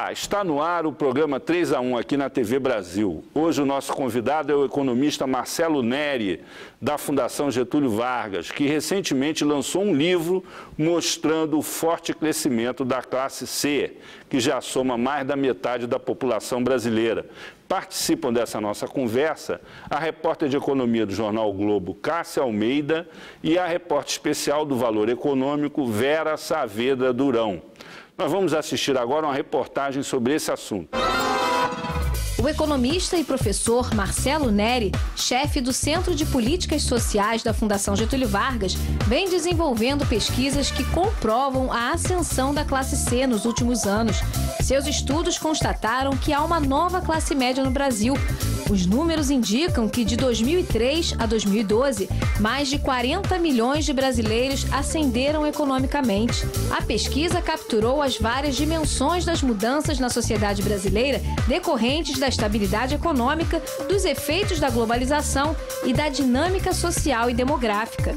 Olá, está no ar o programa 3 a 1 aqui na TV Brasil. Hoje o nosso convidado é o economista Marcelo Neri, da Fundação Getúlio Vargas, que recentemente lançou um livro mostrando o forte crescimento da classe C, que já soma mais da metade da população brasileira. Participam dessa nossa conversa a repórter de economia do Jornal o Globo, Cássia Almeida, e a repórter especial do Valor Econômico, Vera Saavedra Durão. Nós vamos assistir agora uma reportagem sobre esse assunto. O economista e professor Marcelo Neri, chefe do Centro de Políticas Sociais da Fundação Getúlio Vargas, vem desenvolvendo pesquisas que comprovam a ascensão da classe C nos últimos anos. Seus estudos constataram que há uma nova classe média no Brasil. Os números indicam que de 2003 a 2012, mais de 40 milhões de brasileiros ascenderam economicamente. A pesquisa capturou as várias dimensões das mudanças na sociedade brasileira decorrentes da estabilidade econômica, dos efeitos da globalização e da dinâmica social e demográfica.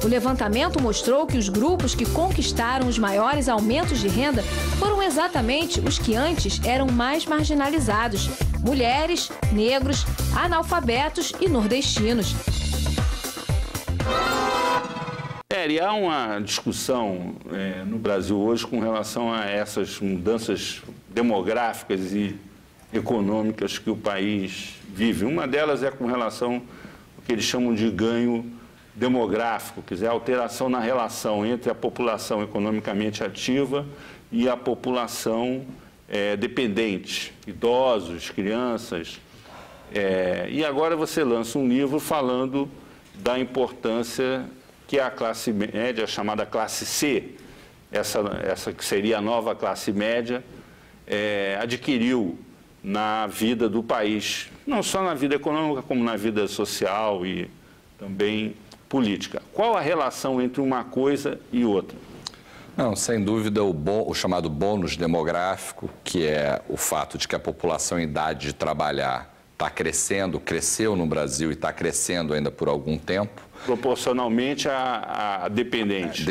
O levantamento mostrou que os grupos que conquistaram os maiores aumentos de renda foram exatamente os que antes eram mais marginalizados: mulheres, negros, analfabetos e nordestinos. Há uma discussão no Brasil hoje com relação a essas mudanças demográficas e econômicas que o país vive. Uma delas é com relação ao que eles chamam de ganho demográfico, quer dizer, a alteração na relação entre a população economicamente ativa e a população dependente, idosos, crianças. E agora você lança um livro falando da importância que a classe média, chamada classe C, essa que seria a nova classe média, adquiriu na vida do país, não só na vida econômica, como na vida social e também política. Qual a relação entre uma coisa e outra? Não, sem dúvida, o chamado bônus demográfico, que é o fato de que a população em idade de trabalhar está crescendo, cresceu no Brasil e está crescendo ainda por algum tempo. Proporcionalmente a dependente.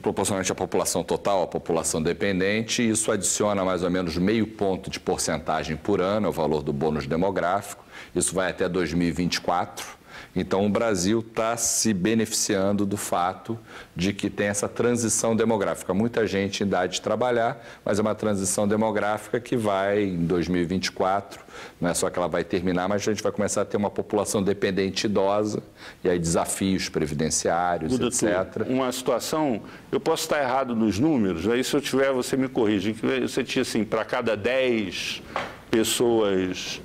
Proporcionalmente à população total, à população dependente, isso adiciona mais ou menos meio ponto de porcentagem por ano, é o valor do bônus demográfico. Isso vai até 2024. Então, o Brasil está se beneficiando do fato de que tem essa transição demográfica. Muita gente em idade de trabalhar, mas é uma transição demográfica que vai em 2024. Não é só que ela vai terminar, mas a gente vai começar a ter uma população dependente idosa, e aí desafios previdenciários, etc. Uma situação, eu posso estar errado nos números, aí se eu tiver, você me corrige, que você tinha assim, para cada 10 pessoas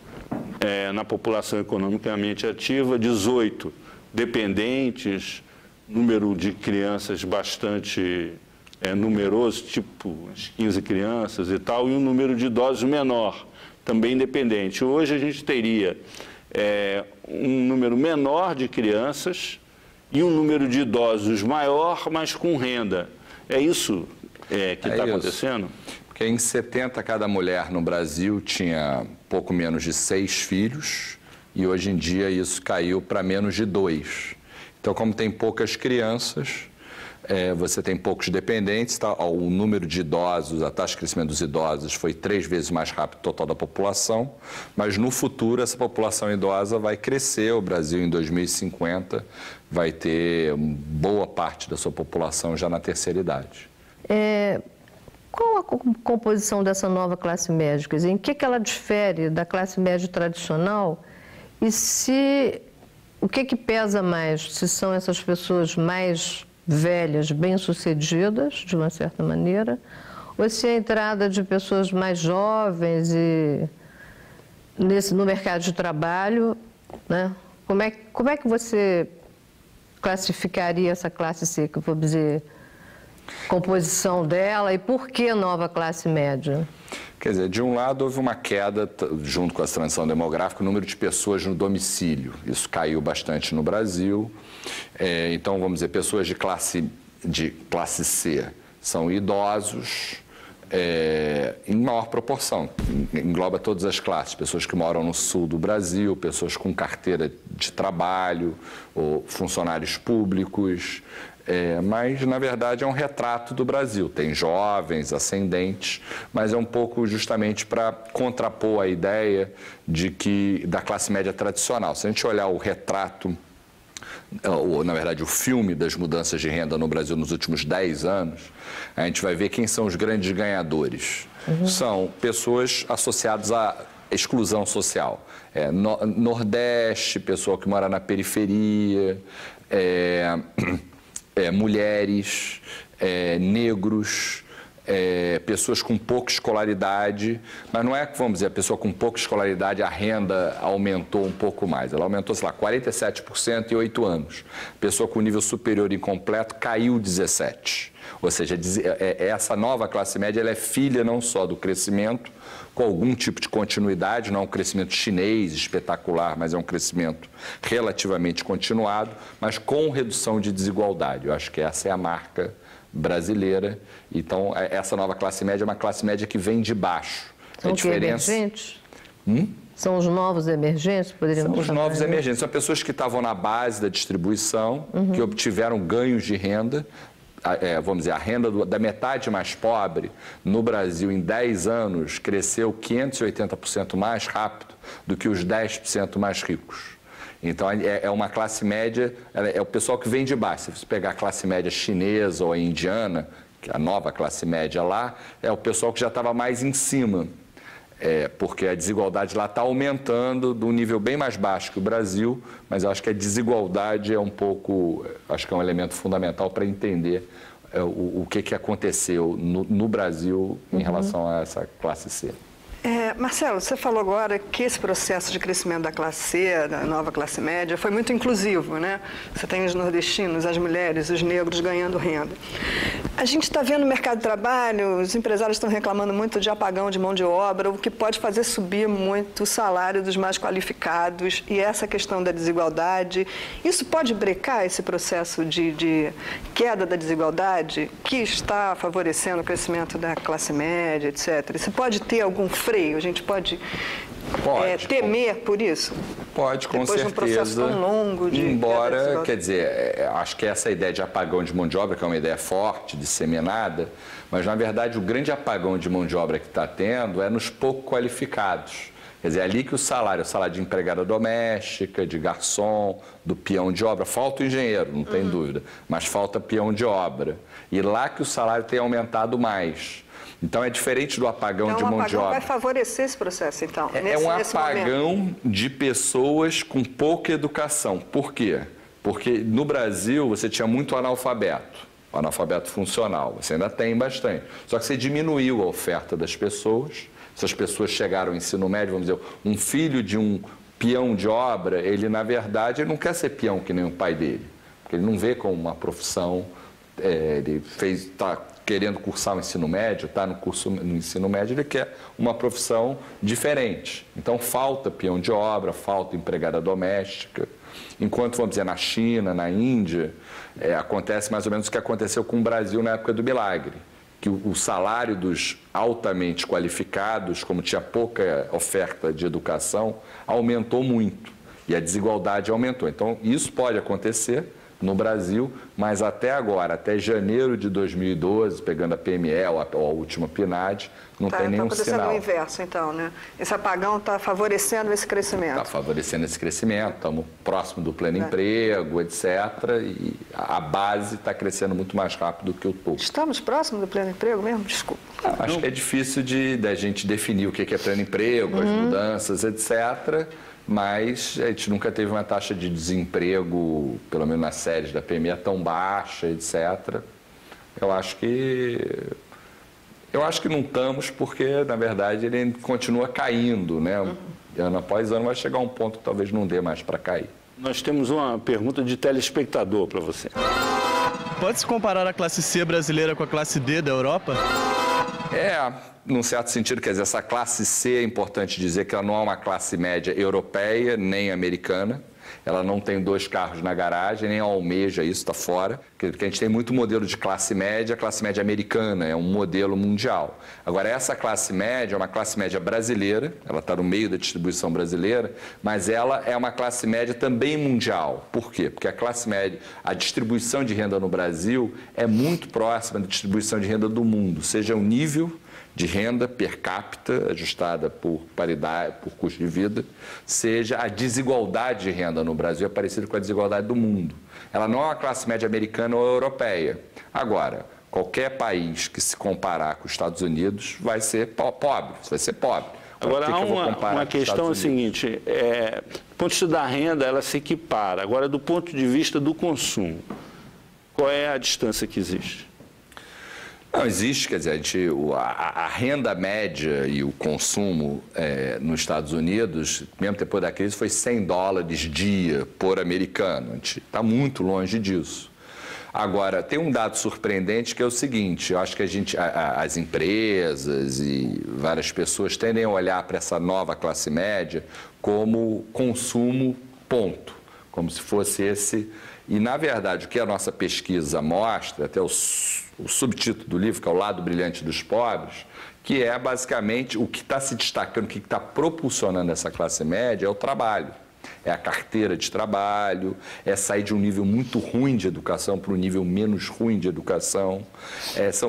na população economicamente ativa, 18 dependentes, número de crianças bastante numeroso, tipo 15 crianças e tal, e um número de idosos menor, também dependente. Hoje a gente teria um número menor de crianças e um número de idosos maior, mas com renda. É isso que está acontecendo? Porque em 70, cada mulher no Brasil tinha pouco menos de 6 filhos, e hoje em dia isso caiu para menos de 2. Então, como tem poucas crianças, você tem poucos dependentes, tá? O número de idosos, a taxa de crescimento dos idosos foi 3 vezes mais rápido que o total da população, mas no futuro essa população idosa vai crescer. O Brasil, em 2050, vai ter boa parte da sua população já na terceira idade. Qual a composição dessa nova classe média? Quer dizer, em que ela difere da classe média tradicional? E o que pesa mais? Se são essas pessoas mais velhas, bem-sucedidas, de uma certa maneira, ou se é a entrada de pessoas mais jovens no mercado de trabalho, né? Como é que você classificaria essa classe C, que eu vou dizer, composição dela, e por que nova classe média? Quer dizer, de um lado houve uma queda, junto com a transição demográfica, o número de pessoas no domicílio. Isso caiu bastante no Brasil. Então, vamos dizer, pessoas de classe C são idosos, em maior proporção, engloba todas as classes, pessoas que moram no sul do Brasil, pessoas com carteira de trabalho, ou funcionários públicos, Mas, na verdade, é um retrato do Brasil. Tem jovens, ascendentes, mas é um pouco justamente para contrapor a ideia da classe média tradicional. Se a gente olhar o retrato, ou, na verdade, o filme das mudanças de renda no Brasil nos últimos 10 anos, a gente vai ver quem são os grandes ganhadores. São pessoas associadas à exclusão social. Nordeste, pessoa que mora na periferia, mulheres, negros, pessoas com pouca escolaridade, mas não é que, vamos dizer, a pessoa com pouca escolaridade, a renda aumentou um pouco mais. Ela aumentou, sei lá, 47% em 8 anos. Pessoa com nível superior incompleto caiu 17%. Ou seja, essa nova classe média ela é filha não só do crescimento, com algum tipo de continuidade, não é um crescimento chinês espetacular, mas é um crescimento relativamente continuado, mas com redução de desigualdade. Eu acho que essa é a marca brasileira. Então, essa nova classe média é uma classe média que vem de baixo. São emergentes? São os novos emergentes? São os novos emergentes. São pessoas que estavam na base da distribuição, que obtiveram ganhos de renda. Vamos dizer, a renda da metade mais pobre no Brasil em 10 anos cresceu 580% mais rápido do que os 10% mais ricos. Então, é uma classe média, é o pessoal que vem de baixo. Se você pegar a classe média chinesa ou a indiana, que é a nova classe média lá, é o pessoal que já estava mais em cima. Porque a desigualdade lá está aumentando de um nível bem mais baixo que o Brasil, mas eu acho que a desigualdade é acho que é um elemento fundamental para entender o que aconteceu no Brasil em relação a essa classe C. Marcelo, você falou agora que esse processo de crescimento da classe C, da nova classe média, foi muito inclusivo, né? Você tem os nordestinos, as mulheres, os negros ganhando renda. A gente está vendo no mercado de trabalho, os empresários estão reclamando muito de apagão de mão de obra, o que pode fazer subir muito o salário dos mais qualificados e essa questão da desigualdade. Isso pode brecar esse processo de queda da desigualdade que está favorecendo o crescimento da classe média, etc. Isso pode ter algum freio? A gente pode temer por isso? Pode, com certeza. Depois de um processo tão longo de... Embora, quer dizer, acho que essa ideia de apagão de mão de obra, que é uma ideia forte, disseminada, mas, na verdade, o grande apagão de mão de obra que está tendo é nos pouco qualificados. Quer dizer, é ali que o salário de empregada doméstica, de garçom, do peão de obra, falta o engenheiro, não tem dúvida, mas falta peão de obra. E lá que o salário tem aumentado mais. Então, é diferente do apagão de mão de obra. O apagão vai favorecer esse processo, então? É um apagão de pessoas com pouca educação. Por quê? Porque no Brasil você tinha muito analfabeto funcional, você ainda tem bastante. Só que você diminuiu a oferta das pessoas, essas pessoas chegaram ao ensino médio, vamos dizer, um filho de um peão de obra, ele, na verdade, ele não quer ser peão que nem o pai dele, porque ele não vê como uma profissão, ele está querendo cursar o ensino médio, está no ensino médio, ele quer uma profissão diferente. Então, falta peão de obra, falta empregada doméstica. Enquanto, vamos dizer, na China, na Índia, acontece mais ou menos o que aconteceu com o Brasil na época do Milagre, que o salário dos altamente qualificados, como tinha pouca oferta de educação, aumentou muito e a desigualdade aumentou. Então, isso pode acontecer no Brasil, mas até agora, até janeiro de 2012, pegando a PME ou a última PNAD, não tem nenhum sinal. Está acontecendo o inverso, então, né? Esse apagão está favorecendo esse crescimento. Está favorecendo esse crescimento, estamos próximo do pleno emprego, etc. E a base está crescendo muito mais rápido que o topo. Estamos próximos do pleno emprego mesmo? Desculpa. Acho que é difícil da gente definir o que é pleno emprego, as mudanças, etc., mas a gente nunca teve uma taxa de desemprego, pelo menos nas séries da PME, tão baixa, etc. Eu acho que não estamos, porque, na verdade, ele continua caindo, né? Ano após ano vai chegar um ponto que talvez não dê mais para cair. Nós temos uma pergunta de telespectador para você. Pode-se comparar a classe C brasileira com a classe D da Europa? Num certo sentido, quer dizer, essa classe C, é importante dizer que ela não é uma classe média europeia nem americana, ela não tem 2 carros na garagem, nem almeja isso, está fora. Porque a gente tem muito modelo de classe média, a classe média americana é um modelo mundial. Agora, essa classe média é uma classe média brasileira, ela está no meio da distribuição brasileira, mas ela é uma classe média também mundial. Por quê? Porque a classe média, a distribuição de renda no Brasil é muito próxima da distribuição de renda do mundo, seja o nível de renda per capita, ajustada por paridade, por custo de vida, seja a desigualdade de renda no Brasil é parecida com a desigualdade do mundo. Ela não é uma classe média americana ou europeia. Agora, qualquer país que se comparar com os Estados Unidos vai ser pobre, vai ser pobre. Agora, há uma questão seguinte, do ponto de vista da renda, ela se equipara. Agora, do ponto de vista do consumo, qual é a distância que existe? Não, existe, quer dizer, a renda média e o consumo nos Estados Unidos, mesmo depois da crise, foi $100 dia por americano. A gente está muito longe disso. Agora, tem um dado surpreendente que é o seguinte, eu acho que as empresas e várias pessoas tendem a olhar para essa nova classe média como consumo ponto, como se fosse esse... E, na verdade, o que a nossa pesquisa mostra, até o subtítulo do livro, que é O Lado Brilhante dos Pobres, que é basicamente o que está se destacando, o que está propulsionando essa classe média é o trabalho. É a carteira de trabalho, é sair de um nível muito ruim de educação para um nível menos ruim de educação.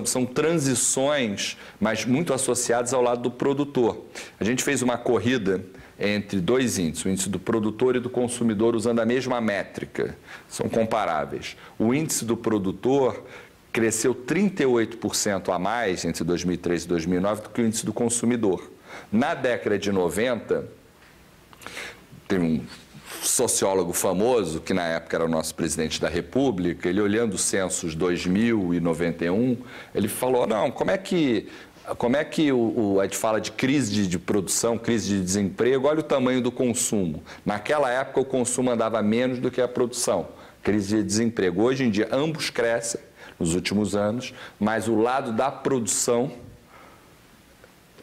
São transições, mas muito associadas ao lado do produtor. A gente fez uma corrida entre 2 índices, o índice do produtor e do consumidor, usando a mesma métrica, são comparáveis. O índice do produtor cresceu 38% a mais entre 2003 e 2009 do que o índice do consumidor. Na década de 90, tem um sociólogo famoso, que na época era o nosso presidente da República, ele olhando os censos 2000 e 91, ele falou, não, como é que a gente fala de crise de produção, crise de desemprego, olha o tamanho do consumo. Naquela época o consumo andava menos do que a produção, crise de desemprego. Hoje em dia ambos crescem nos últimos anos, mas o lado da produção,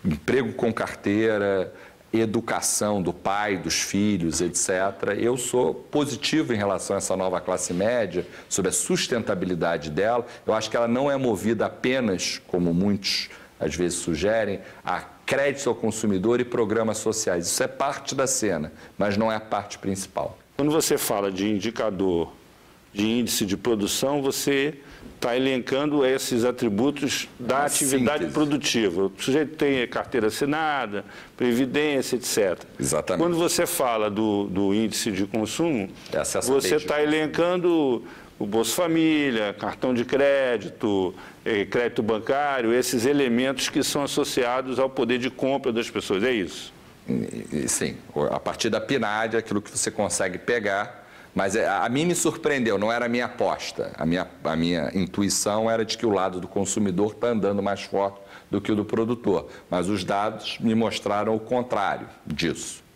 emprego com carteira, educação do pai, dos filhos, etc. Eu sou positivo em relação a essa nova classe média, sobre a sustentabilidade dela. Eu acho que ela não é movida apenas, como muitos às vezes sugerem, a crédito ao consumidor e programas sociais. Isso é parte da cena, mas não é a parte principal. Quando você fala de indicador de índice de produção, você está elencando esses atributos da atividade produtiva. O sujeito tem carteira assinada, previdência, etc. Exatamente. Quando você fala do índice de consumo, você está elencando o Bolsa Família, cartão de crédito, crédito bancário, esses elementos que são associados ao poder de compra das pessoas, é isso? Sim, a partir da PNAD, aquilo que você consegue pegar, mas a mim me surpreendeu, não era a minha aposta, a minha intuição era de que o lado do consumidor está andando mais forte do que o do produtor, mas os dados me mostraram o contrário disso.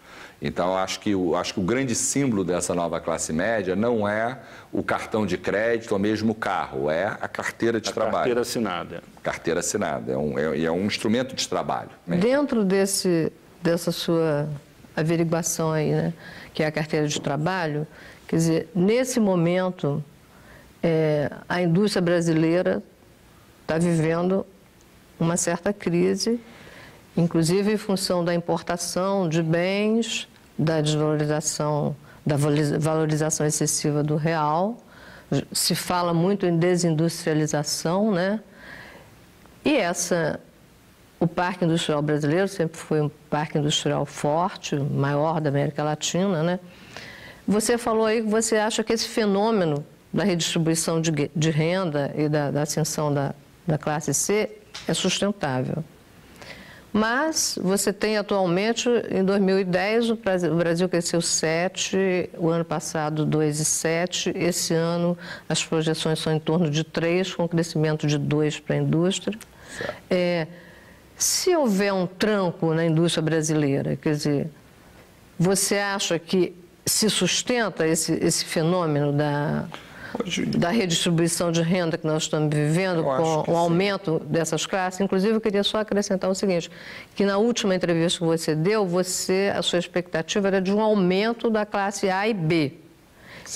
Então, acho que o grande símbolo dessa nova classe média não é o cartão de crédito ou mesmo o carro, é a carteira de trabalho. Carteira assinada. Carteira assinada, é um instrumento de trabalho. Dentro dessa sua averiguação aí, né, que é a carteira de trabalho, quer dizer, nesse momento, a indústria brasileira está vivendo uma certa crise, inclusive em função da importação de bens, da desvalorização, da valorização excessiva do real. Se fala muito em desindustrialização, né? E o Parque Industrial Brasileiro sempre foi um parque industrial forte, maior da América Latina, né? Você falou aí que você acha que esse fenômeno da redistribuição de renda e da ascensão da classe C é sustentável. Mas você tem atualmente, em 2010, o Brasil cresceu 7%, o ano passado 2,7%, esse ano as projeções são em torno de 3%, com crescimento de 2% para a indústria. Se houver um tranco na indústria brasileira, quer dizer, você acha que se sustenta esse fenômeno da redistribuição de renda que nós estamos vivendo, com o aumento dessas classes. Inclusive, eu queria só acrescentar o seguinte, que na última entrevista que você deu, a sua expectativa era de um aumento da classe A e B.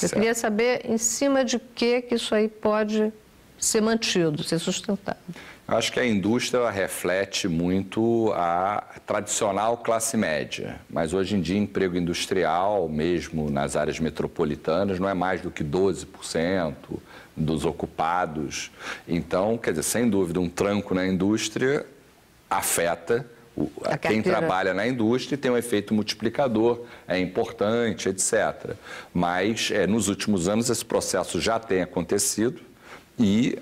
Eu queria saber em cima de que isso aí pode ser mantido, ser sustentado. Acho que a indústria ela reflete muito a tradicional classe média, mas hoje em dia emprego industrial, mesmo nas áreas metropolitanas, não é mais do que 12% dos ocupados. Então, quer dizer, sem dúvida, um tranco na indústria afeta quem trabalha na indústria e tem um efeito multiplicador, é importante, etc. Mas, nos últimos anos, esse processo já tem acontecido e,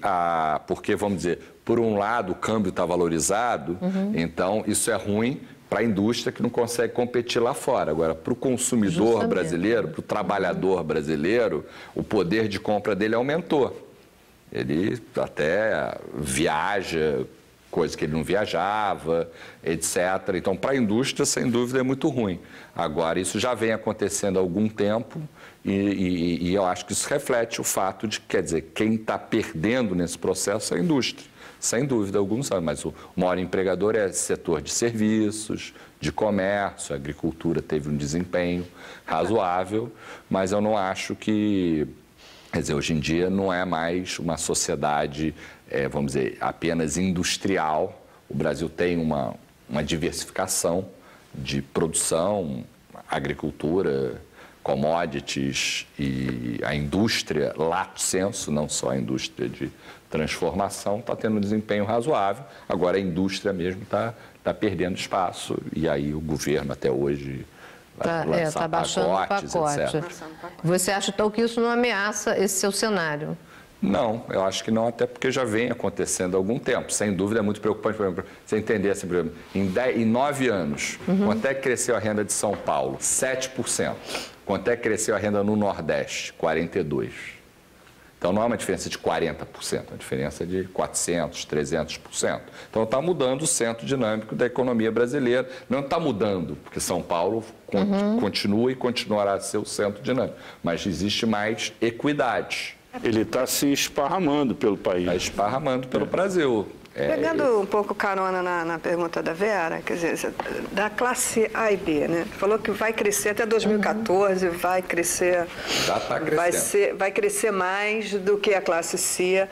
porque, vamos dizer, por um lado, o câmbio está valorizado, então isso é ruim para a indústria que não consegue competir lá fora. Agora, para o consumidor brasileiro, para o trabalhador brasileiro, o poder de compra dele aumentou. Ele até viaja, coisa que ele não viajava, etc. Então, para a indústria, sem dúvida, é muito ruim. Agora, isso já vem acontecendo há algum tempo e eu acho que isso reflete o fato de, quer dizer, quem está perdendo nesse processo é a indústria. Sem dúvida, alguns anos, mas o maior empregador é o setor de serviços, de comércio, a agricultura teve um desempenho razoável, mas eu não acho que, quer dizer, hoje em dia não é mais uma sociedade, vamos dizer, apenas industrial. O Brasil tem uma diversificação de produção, agricultura, commodities e a indústria lato sensu, não só a indústria de transformação, está tendo um desempenho razoável. Agora a indústria mesmo está perdendo espaço e aí o governo até hoje vai lançar pacotes, etc. Você acha então que isso não ameaça esse seu cenário? Não, eu acho que não, até porque já vem acontecendo há algum tempo. Sem dúvida é muito preocupante, por exemplo, você entender assim, por exemplo, em 9 anos, quanto é que cresceu a renda de São Paulo? 7%. Quanto é que cresceu a renda no Nordeste? 42%. Então não é uma diferença de 40%, é uma diferença de 400%, 300%. Então está mudando o centro dinâmico da economia brasileira. Não está mudando, porque São Paulo continua e continuará a ser o centro dinâmico. Mas existe mais equidade. Ele está se esparramando pelo país. Está esparramando pelo Brasil. Pegando um pouco carona na pergunta da Vera, quer dizer, da classe A e B, né? Falou que vai crescer até 2014, vai crescer. Já está crescendo. Vai crescer mais do que a classe C.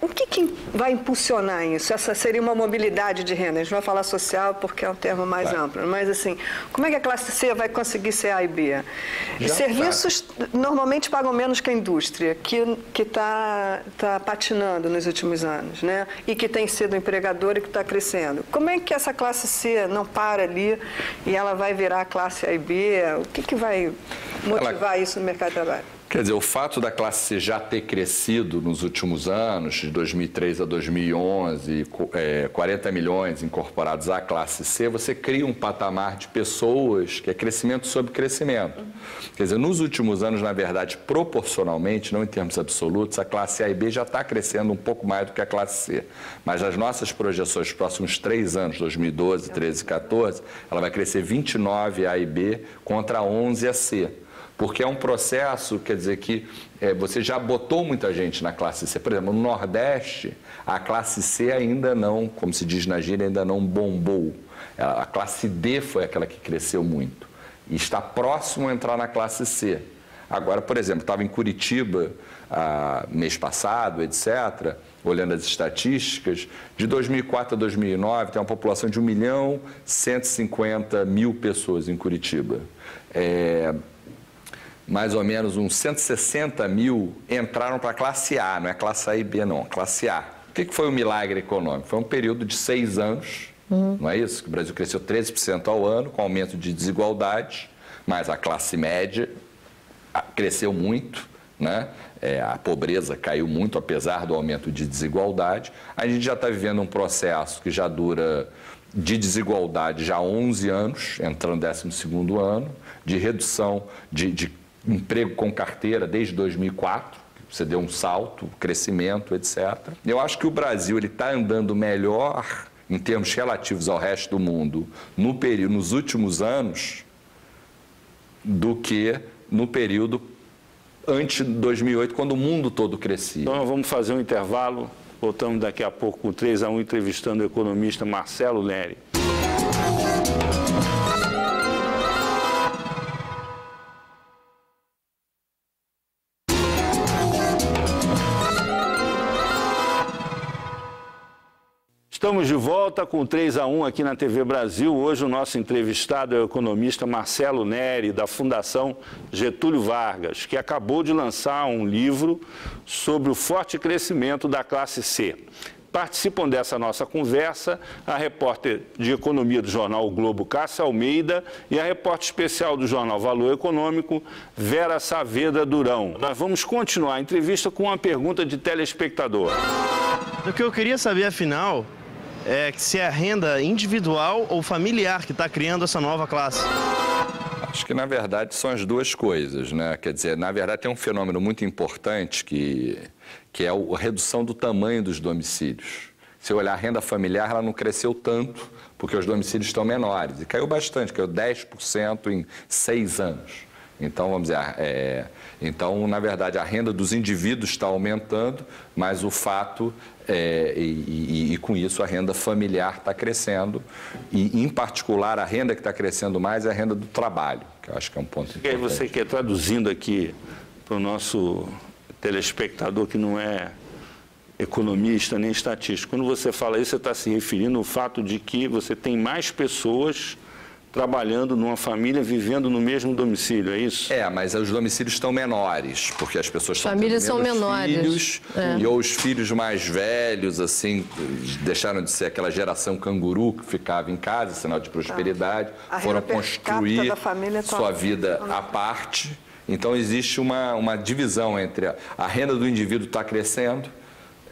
O que vai impulsionar isso? Essa seria uma mobilidade de renda. A gente vai falar social porque é um termo mais amplo. Mas, assim, como é que a classe C vai conseguir ser A e B? Serviços normalmente pagam menos que a indústria, que está patinando nos últimos anos, né? E que tem sido empregadora e que está crescendo. Como é que essa classe C não para ali e ela vai virar a classe A e B? O que vai motivar isso no mercado de trabalho? Quer dizer, o fato da classe C já ter crescido nos últimos anos, de 2003 a 2011, 40 milhões incorporados à classe C, você cria um patamar de pessoas que é crescimento sobre crescimento. Quer dizer, nos últimos anos, na verdade, proporcionalmente, não em termos absolutos, a classe A e B já está crescendo um pouco mais do que a classe C. Mas as nossas projeções dos próximos 3 anos, 2012, 13 e 14, ela vai crescer 29 A e B contra 11 a C. Porque é um processo, quer dizer, que você já botou muita gente na classe C. Por exemplo, no Nordeste, a classe C ainda não, como se diz na gíria, ainda não bombou. A classe D foi aquela que cresceu muito. E está próximo a entrar na classe C. Agora, por exemplo, estava em Curitiba mês passado, etc., olhando as estatísticas, de 2004 a 2009, tem uma população de 1.150.000 pessoas em Curitiba. Mais ou menos uns 160 mil entraram para a classe A, não é classe A e B não, classe A. O que foi o milagre econômico? Foi um período de 6 anos, não é isso? Que o Brasil cresceu 13% ao ano, com aumento de desigualdade, mas a classe média cresceu muito, né? A pobreza caiu muito, apesar do aumento de desigualdade. A gente já está vivendo um processo que já dura de desigualdade já há 11 anos, entrando no 12º ano, de redução de emprego com carteira desde 2004, você deu um salto, crescimento, etc. Eu acho que o Brasil está andando melhor em termos relativos ao resto do mundo nos últimos anos do que no período antes de 2008, quando o mundo todo crescia. Então, nós vamos fazer um intervalo. Voltamos daqui a pouco com 3-1, entrevistando o economista Marcelo Neri. Estamos de volta com 3-1 aqui na TV Brasil. Hoje o nosso entrevistado é o economista Marcelo Neri, da Fundação Getúlio Vargas, que acabou de lançar um livro sobre o forte crescimento da classe C. Participam dessa nossa conversa a repórter de economia do jornal O Globo, Cássia Almeida, e a repórter especial do jornal Valor Econômico, Vera Saavedra Durão. Nós vamos continuar a entrevista com uma pergunta de telespectador. O que eu queria saber, afinal, é se é a renda individual ou familiar que está criando essa nova classe. Acho que, na verdade, são as duas coisas, né? Quer dizer, na verdade, tem um fenômeno muito importante que é a redução do tamanho dos domicílios. Se olhar a renda familiar, ela não cresceu tanto, porque os domicílios estão menores. E caiu bastante, caiu 10% em 6 anos. Então, vamos dizer, então, na verdade, a renda dos indivíduos está aumentando, mas o fato, e com isso a renda familiar está crescendo, e, em particular, a renda que está crescendo mais é a renda do trabalho, que eu acho que é um ponto importante. Você quer, traduzindo aqui para o nosso telespectador que não é economista nem estatístico, quando você fala isso, você está se referindo ao fato de que você tem mais pessoas trabalhando numa família, vivendo no mesmo domicílio, é isso? Mas os domicílios estão menores, porque as pessoas estão famílias tendo menos são menores. Filhos, e ou os filhos mais velhos, assim, deixaram de ser aquela geração canguru que ficava em casa, sinal de prosperidade, foram construir sua vida à parte. Então, existe uma divisão entre a renda do indivíduo está crescendo,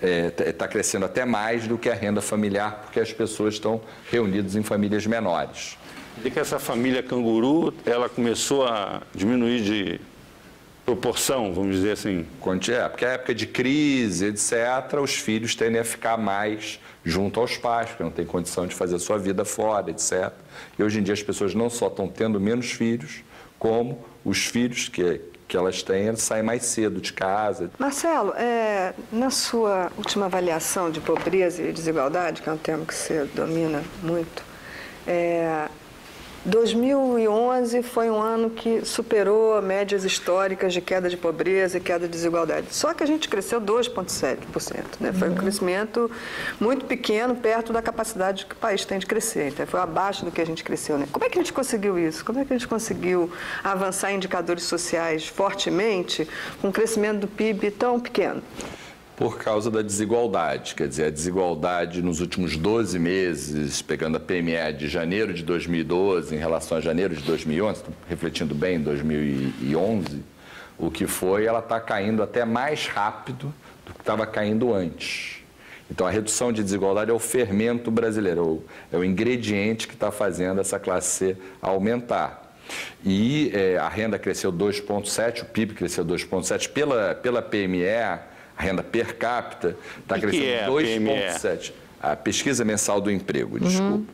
está crescendo até mais do que a renda familiar, porque as pessoas estão reunidas em famílias menores. De que essa família canguru, ela começou a diminuir de proporção, vamos dizer assim? Porque a época de crise, etc., os filhos tendem a ficar mais junto aos pais, porque não tem condição de fazer a sua vida fora, etc. E hoje em dia as pessoas não só estão tendo menos filhos, como os filhos que elas têm, eles saem mais cedo de casa. Marcelo, na sua última avaliação de pobreza e desigualdade, que é um tema que você domina muito, 2011 foi um ano que superou médias históricas de queda de pobreza e queda de desigualdade. Só que a gente cresceu 2,7%, né? Foi um crescimento muito pequeno, perto da capacidade que o país tem de crescer. Então, foi abaixo do que a gente cresceu, né? Como é que a gente conseguiu isso? Como é que a gente conseguiu avançar em indicadores sociais fortemente com um crescimento do PIB tão pequeno? Por causa da desigualdade, quer dizer, a desigualdade nos últimos 12 meses, pegando a PME de janeiro de 2012 em relação a janeiro de 2011, refletindo bem em 2011, o que foi, ela está caindo até mais rápido do que estava caindo antes. Então, a redução de desigualdade é o fermento brasileiro, é o ingrediente que está fazendo essa classe C aumentar. E a renda cresceu 2,7%, o PIB cresceu 2,7%, pela PME, a renda per capita está crescendo 2,7%. A pesquisa mensal do emprego, desculpa.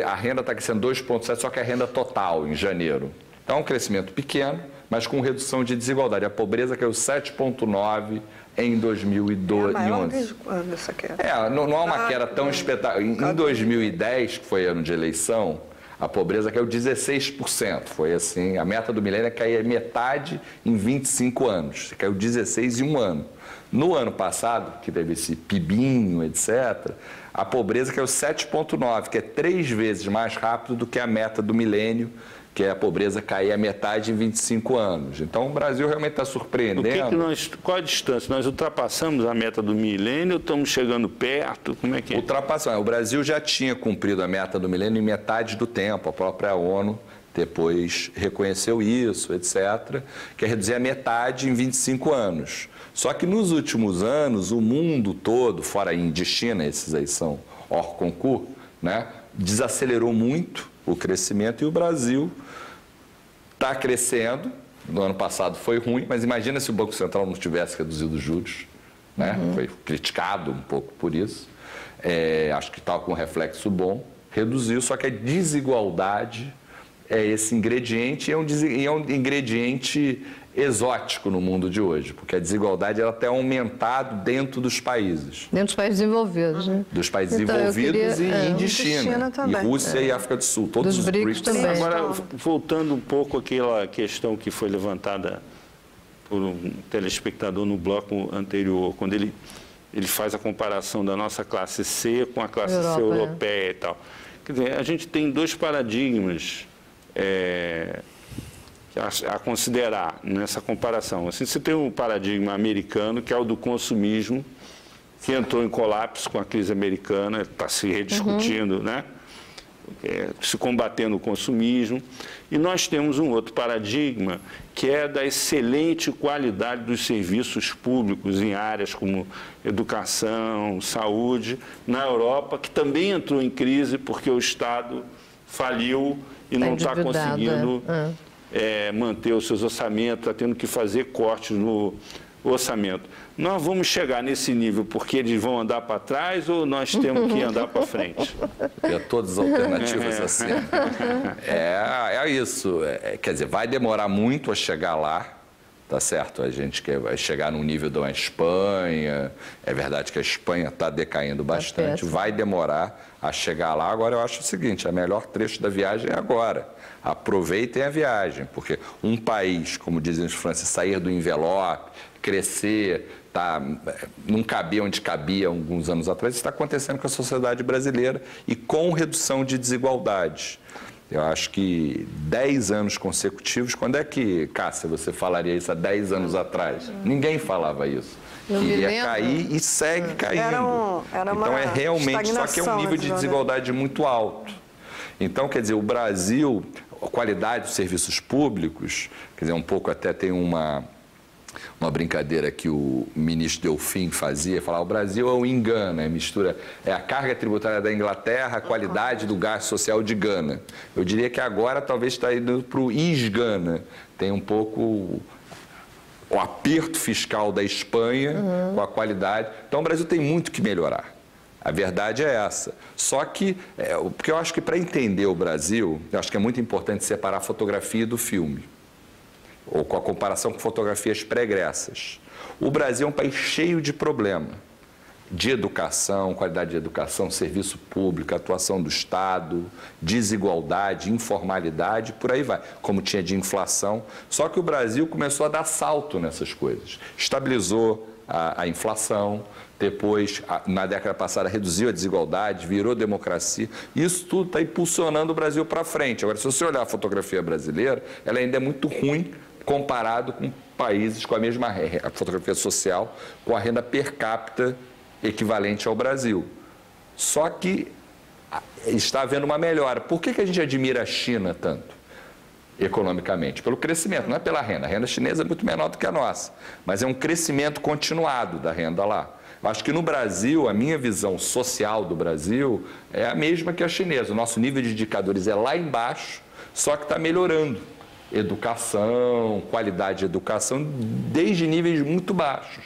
A renda está crescendo 2,7%, só que a renda total em janeiro. Então, é um crescimento pequeno, mas com redução de desigualdade. A pobreza caiu 7,9% em 2012. Essa queda. Não é uma queda tão espetacular. Em 2010, que foi ano de eleição, a pobreza caiu 16%. Foi assim, a meta do milênio é cair metade em 25 anos. Caiu 16 em um ano. No ano passado, que teve esse pibinho, etc., a pobreza caiu 7,9%, que é 3 vezes mais rápido do que a meta do milênio, que é a pobreza cair a metade em 25 anos. Então, o Brasil realmente está surpreendendo. Qual a distância? Nós ultrapassamos a meta do milênio, estamos chegando perto? Como é que é? Ultrapassamos. O Brasil já tinha cumprido a meta do milênio em metade do tempo. A própria ONU depois reconheceu isso, etc., que é reduzir a metade em 25 anos. Só que nos últimos anos, o mundo todo, fora a Índia e China, esses aí são hors concours, né, desacelerou muito o crescimento e o Brasil está crescendo. No ano passado foi ruim, mas imagina se o Banco Central não tivesse reduzido os juros, né? Foi criticado um pouco por isso. Acho que estava com um reflexo bom. Reduziu, só que a desigualdade é esse ingrediente, e é um ingrediente exótico no mundo de hoje, porque a desigualdade ela tem aumentado dentro dos países. Dentro dos países desenvolvidos, né? Dos países desenvolvidos e Índia e China também. E Rússia e África do Sul, todos os BRICS também. Agora, voltando um pouco àquela questão que foi levantada por um telespectador no bloco anterior, quando ele faz a comparação da nossa classe C com a classe C europeia e tal. Quer dizer, a gente tem dois paradigmas a considerar nessa comparação. Assim, você tem um paradigma americano, que é o do consumismo, que entrou em colapso com a crise americana, está se rediscutindo, né? Se combatendo o consumismo. E nós temos um outro paradigma, que é da excelente qualidade dos serviços públicos em áreas como educação, saúde, na Europa, que também entrou em crise porque o Estado faliu e não está conseguindo manter os seus orçamentos, está tendo que fazer cortes no orçamento. Nós vamos chegar nesse nível porque eles vão andar para trás ou nós temos que andar para frente? Porque todas as alternativas assim. É isso. Quer dizer, vai demorar muito a chegar lá, tá certo? A gente vai chegar no nível de uma Espanha. É verdade que a Espanha está decaindo bastante. Vai demorar a chegar lá. Agora, eu acho o seguinte, a melhor trecho da viagem é agora. Aproveitem a viagem, porque um país, como dizem os franceses, sair do envelope, crescer, não cabia onde cabia alguns anos atrás, está acontecendo com a sociedade brasileira e com redução de desigualdades. Eu acho que 10 anos consecutivos, quando é que, Cássia, você falaria isso há 10 anos atrás? Ninguém falava isso. Iria cair e segue caindo. Então é realmente, só que é um nível de desigualdade muito alto. Então, quer dizer, o Brasil, a qualidade dos serviços públicos, quer dizer, um pouco até tem uma brincadeira que o ministro Delfim fazia, falava, o Brasil é o Engana, mistura a carga tributária da Inglaterra, a qualidade do gasto social de Gana. Eu diria que agora talvez está indo para o Isgana, tem um pouco o aperto fiscal da Espanha com a qualidade. Então o Brasil tem muito que melhorar. A verdade é essa. Só que, porque eu acho que para entender o Brasil, eu acho que é muito importante separar a fotografia do filme, ou com a comparação com fotografias pregressas. O Brasil é um país cheio de problema, de educação, qualidade de educação, serviço público, atuação do Estado, desigualdade, informalidade, por aí vai, como tinha de inflação. Só que o Brasil começou a dar salto nessas coisas, estabilizou a inflação, depois, na década passada, reduziu a desigualdade, virou democracia. Isso tudo está impulsionando o Brasil para frente. Agora, se você olhar a fotografia brasileira, ela ainda é muito ruim comparado com países com a mesma a fotografia social, com a renda per capita equivalente ao Brasil. Só que está havendo uma melhora. Por que a gente admira a China tanto? Economicamente, pelo crescimento, não é pela renda. A renda chinesa é muito menor do que a nossa, mas é um crescimento continuado da renda lá. Acho que no Brasil, a minha visão social do Brasil é a mesma que a chinesa. O nosso nível de indicadores é lá embaixo, só que está melhorando. Educação, qualidade de educação, desde níveis muito baixos.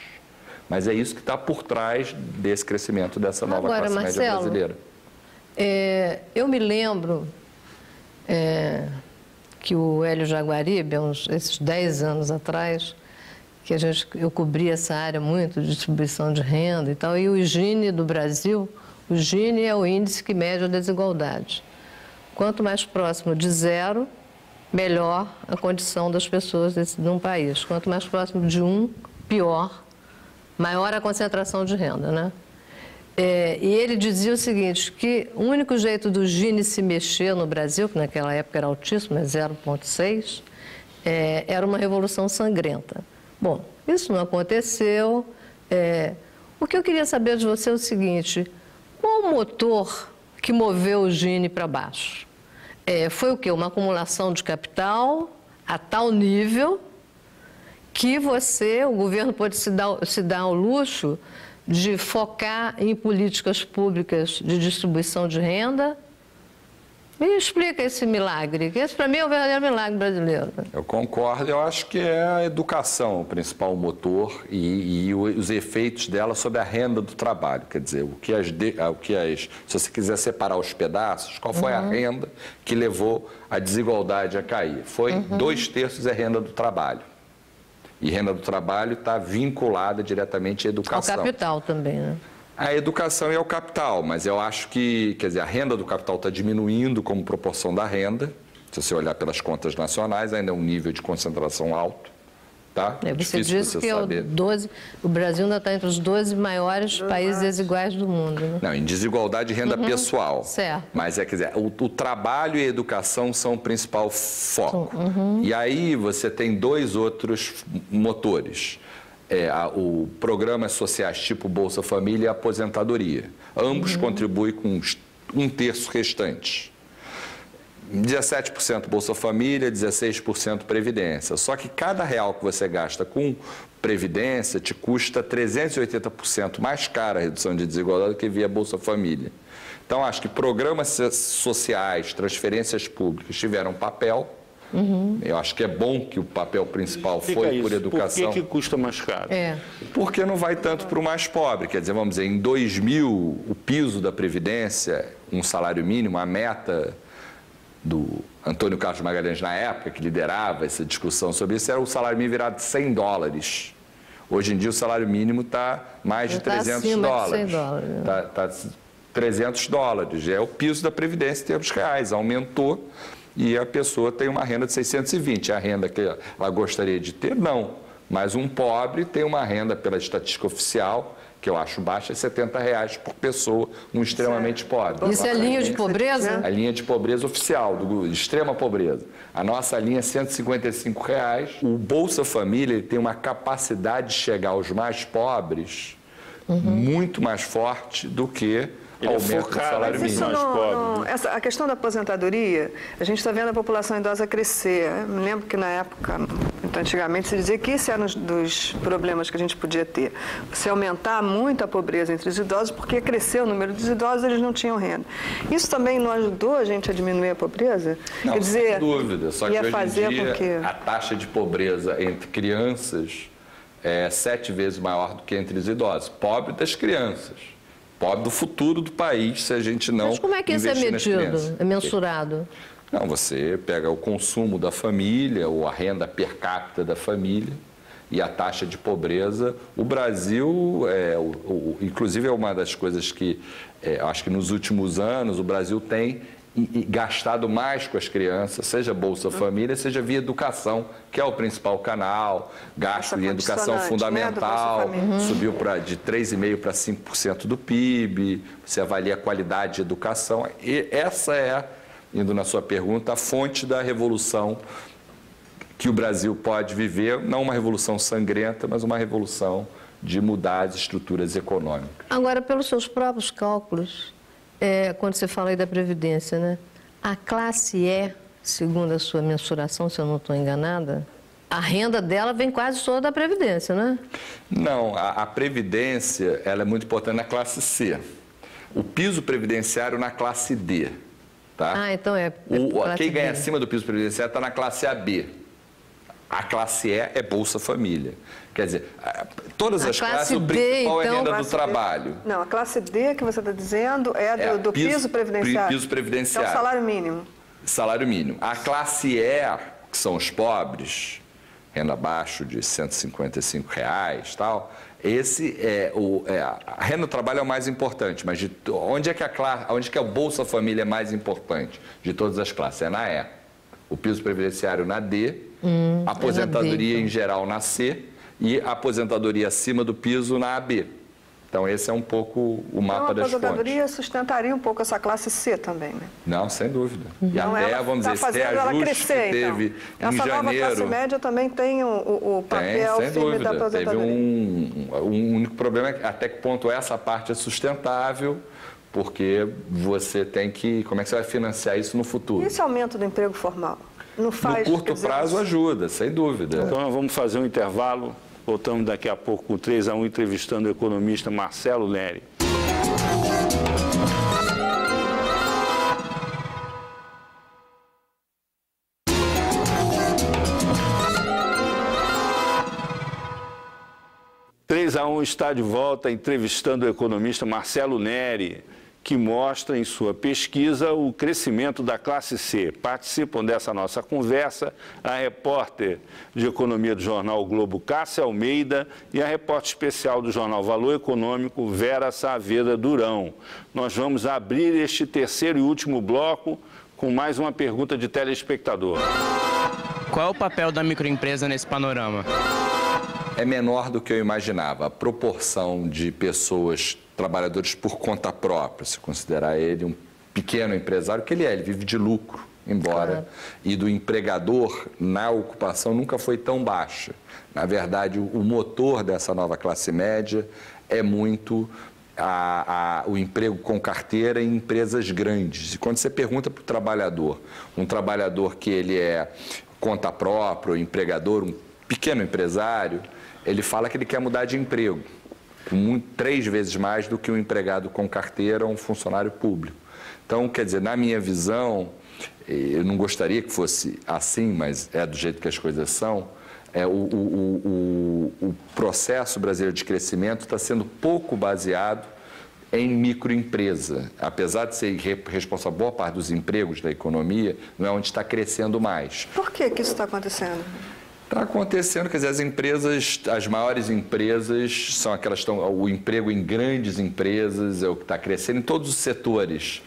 Mas é isso que está por trás desse crescimento dessa nova classe média brasileira. Eu me lembro que o Hélio Jaguaribe, esses 10 anos atrás, que eu cobria essa área muito, de distribuição de renda e tal, e o Gini do Brasil, o Gini é o índice que mede a desigualdade. Quanto mais próximo de zero, melhor a condição das pessoas num país. Quanto mais próximo de 1, pior, maior a concentração de renda, né? E ele dizia o seguinte, que o único jeito do Gini se mexer no Brasil, que naquela época era altíssimo, 0,6, era uma revolução sangrenta. Bom, isso não aconteceu. O que eu queria saber de você é o seguinte, qual o motor que moveu o Gini para baixo? Foi o quê? Uma acumulação de capital a tal nível que o governo pode se dar ao luxo de focar em políticas públicas de distribuição de renda? Me explica esse milagre, que esse para mim é o verdadeiro milagre brasileiro. Eu concordo, eu acho que é a educação o principal motor e os efeitos dela sobre a renda do trabalho. Quer dizer, se você quiser separar os pedaços, qual foi a renda que levou a desigualdade a cair? Foi 2/3 é renda do trabalho. E renda do trabalho está vinculada diretamente à educação. Ao capital também, né? A educação e ao capital, mas eu acho que, quer dizer, a renda do capital está diminuindo como proporção da renda. Se você olhar pelas contas nacionais, ainda é um nível de concentração alto. Tá? Você disse que o Brasil ainda está entre os 12 maiores países desiguais do mundo. Né? Não, em desigualdade de renda pessoal. Certo. Mas quer dizer, o trabalho e a educação são o principal foco. E aí você tem dois outros motores. O programas sociais tipo Bolsa Família e aposentadoria. Ambos contribuem com 1/3 restante. 17% Bolsa Família, 16% Previdência. Só que cada real que você gasta com Previdência te custa 380% mais cara a redução de desigualdade do que via Bolsa Família. Então, acho que programas sociais, transferências públicas tiveram papel. Eu acho que é bom que o papel principal foi por educação. Por que custa mais caro? Porque não vai tanto para o mais pobre. Quer dizer, vamos dizer, em 2000, o piso da Previdência, um salário mínimo, a meta do Antônio Carlos Magalhães, na época, que liderava essa discussão sobre isso, era o salário mínimo virado de $100. Hoje em dia, o salário mínimo está mais de $300. Está $300. É o piso da Previdência em termos reais. Aumentou e a pessoa tem uma renda de 620. A renda que ela gostaria de ter, não. Mas um pobre tem uma renda, pela estatística oficial, que eu acho baixa, é R$70 por pessoa, um extremamente pobre. Isso é linha de pobreza? A linha de pobreza oficial, de extrema pobreza. A nossa linha é R$155. O Bolsa Família ele tem uma capacidade de chegar aos mais pobres muito mais forte do que aumento do salário mínimo. A questão da aposentadoria, a gente está vendo a população idosa crescer. Eu me lembro que na época, antigamente, se dizia que esse era um dos problemas que a gente podia ter. Você aumentar muito a pobreza entre os idosos, porque cresceu o número dos idosos, eles não tinham renda. Isso também não ajudou a gente a diminuir a pobreza? Não, quer dizer, sem dúvida. Só que hoje em dia, a taxa de pobreza entre crianças é 7 vezes maior do que entre os idosos. Pobre das crianças. Pobre do futuro do país, se a gente não investir. Mas como é que isso é medido, é mensurado? Não, você pega o consumo da família, ou a renda per capita da família e a taxa de pobreza. O Brasil, inclusive é uma das coisas que, acho que nos últimos anos, o Brasil tem gastado mais com as crianças, seja Bolsa Família, seja via educação, que é o principal canal, gasto em educação fundamental, subiu de 3,5% para 5% do PIB, você avalia a qualidade de educação. E essa é, indo na sua pergunta, a fonte da revolução que o Brasil pode viver, não uma revolução sangrenta, mas uma revolução de mudar as estruturas econômicas. Agora, pelos seus próprios cálculos, quando você fala aí da Previdência, né? A classe E, segundo a sua mensuração, se eu não estou enganada, a renda dela vem quase toda da Previdência, né? Não, a Previdência ela é muito importante na classe C. O piso previdenciário na classe D. Tá? Então quem ganha acima do piso previdenciário está na classe AB. A classe E é Bolsa Família. Quer dizer, todas as classes, o principal é renda do trabalho. Não, a classe D que você está dizendo é do piso previdenciário. Piso previdenciário. É o salário mínimo. Salário mínimo. A classe E, que são os pobres, renda abaixo de R$155, tal, a renda do trabalho é o mais importante, mas onde é que a Bolsa Família é mais importante de todas as classes? É na E. O piso previdenciário na D, a aposentadoria em geral na C e a aposentadoria acima do piso na AB. Então, esse é um pouco o mapa das fontes. A aposentadoria sustentaria um pouco essa classe C também, né? Não, sem dúvida. E até, vamos dizer, esse reajuste que teve em essa janeiro... Essa nova classe média também tem o papel firme da aposentadoria. Teve um único problema é até que ponto essa parte é sustentável, porque você tem que... Como é que você vai financiar isso no futuro? E esse aumento do emprego formal? Não faz, no curto prazo ajuda, sem dúvida. Então, nós vamos fazer um intervalo. Voltamos daqui a pouco com 3-1, entrevistando o economista Marcelo Neri. Está de volta entrevistando o economista Marcelo Neri. que mostra em sua pesquisa o crescimento da classe C. Participam dessa nossa conversa a repórter de economia do jornal o Globo, Cássia Almeida, e a repórter especial do jornal Valor Econômico, Vera Saavedra Durão. Nós vamos abrir este terceiro e último bloco com mais uma pergunta de telespectador. Qual é o papel da microempresa nesse panorama? É menor do que eu imaginava. A proporção de pessoas, trabalhadores por conta própria, se considerar ele um pequeno empresário, que ele vive de lucro, embora, e do empregador na ocupação nunca foi tão baixa. Na verdade, o motor dessa nova classe média é muito o emprego com carteira em empresas grandes. E quando você pergunta para o trabalhador, um trabalhador que ele é conta própria, empregador, um pequeno empresário, ele fala que ele quer mudar de emprego, 3 vezes mais do que um empregado com carteira ou um funcionário público. Então, quer dizer, na minha visão, eu não gostaria que fosse assim, mas é do jeito que as coisas são, o processo brasileiro de crescimento está sendo pouco baseado em microempresa. Apesar de ser responsável boa parte dos empregos da economia, não é onde está crescendo mais. Por que isso está acontecendo? Está acontecendo, quer dizer, as empresas, as maiores empresas são aquelas que estão, o emprego em grandes empresas é o que está crescendo em todos os setores.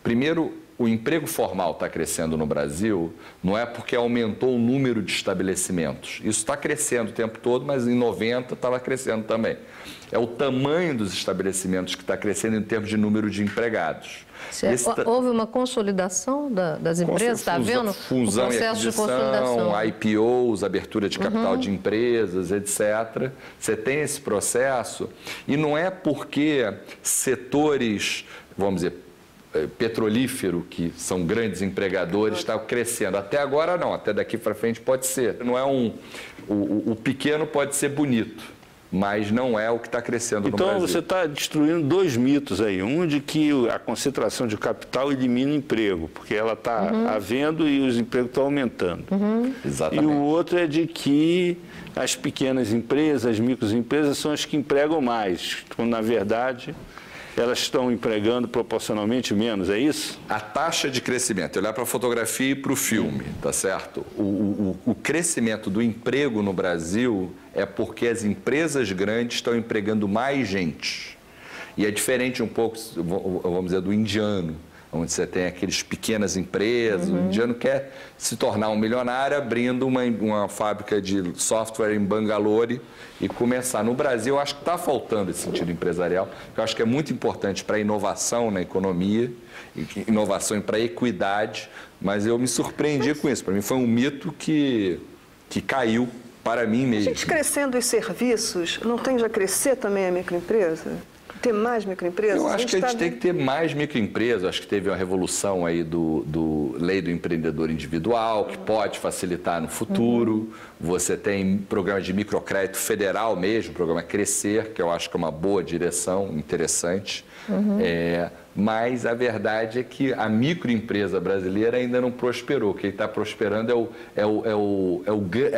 Primeiro, o emprego formal está crescendo no Brasil, não é porque aumentou o número de estabelecimentos. Isso está crescendo o tempo todo, mas em 90 estava crescendo também. É o tamanho dos estabelecimentos que está crescendo em termos de número de empregados. Houve uma consolidação das empresas, está vendo? Fusão o processo e aquisição, IPOs, abertura de capital de empresas, etc. Você tem esse processo e não é porque setores, vamos dizer, petrolífero, que são grandes empregadores, está crescendo. Até agora não, até daqui para frente pode ser. Não é o pequeno pode ser bonito, mas não é o que está crescendo no Brasil. Então você está destruindo 2 mitos aí. Um de que a concentração de capital elimina emprego, porque ela está havendo e os empregos estão aumentando. Exatamente. E o outro é de que as pequenas empresas, as microempresas são as que empregam mais, quando na verdade elas estão empregando proporcionalmente menos, é isso? A taxa de crescimento, olhar para a fotografia e para o filme, tá certo? O crescimento do emprego no Brasil é porque as empresas grandes estão empregando mais gente. E é diferente um pouco, vamos dizer, do indiano, onde você tem aquelas pequenas empresas, o indiano quer se tornar um milionário abrindo uma fábrica de software em Bangalore e começar. No Brasil, eu acho que está faltando esse sentido empresarial, que eu acho que é muito importante para a inovação na economia, inovação e para a equidade, mas eu me surpreendi com isso. Para mim foi um mito que caiu para mim mesmo. A gente crescendo os serviços, não tende a crescer também a microempresa? Ter mais microempresas? Eu acho que a gente tem que ter mais microempresas. Acho que teve uma revolução aí do lei do empreendedor individual, que pode facilitar no futuro. Você tem programa de microcrédito federal mesmo, o programa Crescer, que eu acho que é uma boa direção, interessante. Mas a verdade é que a microempresa brasileira ainda não prosperou. Quem está prosperando